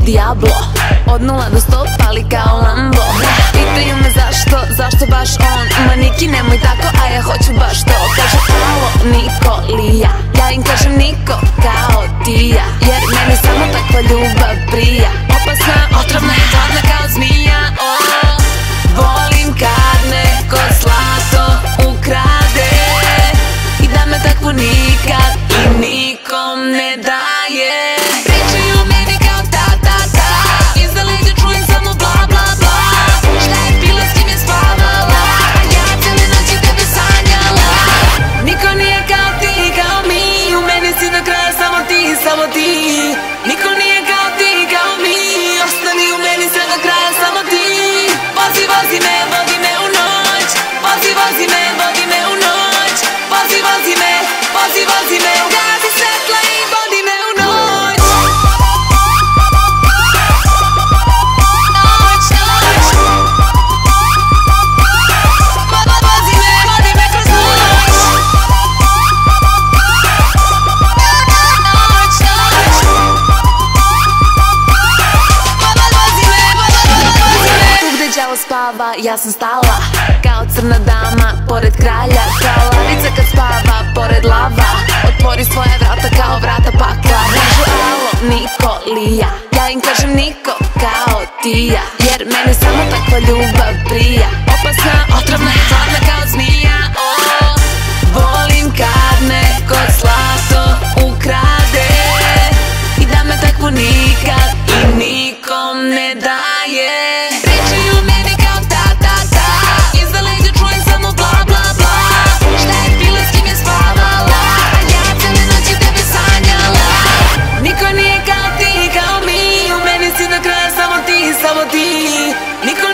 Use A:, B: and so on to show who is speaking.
A: Diablo. Od 0 do 100 pali kao Lambo. Pitaju me zašto baš on. Ma Niki nemoj tako, a ja hoću baš to. Kažu alo, Nikolija. Ja im kažem niko kao ti ja. Jer meni samo takva ljubav prija. Opasna, otrovna i hladna kao zmija. Volim kad neko zlato ukrade i da me takvu nikad i nikom ne daje. Pričaju meni kao ta iza leđa čujem samo bla bla bla. Šta je pila, s kim je spavala, a ja cijele noći tebe sanjala. Niko nije kao ti, kao mi, u meni si do kraja samo ti, samo ti. Niko nije kao ti, kao mi, ostani u meni sve do kraja samo ti. Vozi me, vodi me u noć. Vozi me, vodi me u noć. Vozi me, ugasi svetla i vodi me u noć. Vozi me kroz noć. Tu gde đavo spava, ja sam stala kao crna dama pored kralja. Kao lavica kad spava pored lava. Otvori svoje vrata kao vrata pakla. Kažu alo, Nikolija. Ja im kažem niko kao ti ja. Jer meni samo takva ljubav prija. Opasna, otrovna i hladna kao zmija. Volim kad neko zlato ukrade i da me takvu nikad i nikom ne daje. Pričaju meni kao ta iza leđa čujem samo bla bla bla. Šta je pila, s kim je spavala, a ja cijele noći tebe sanjala. Niko nije kao ti, kao mi, u meni si do kraja samo ti, samo ti. Niko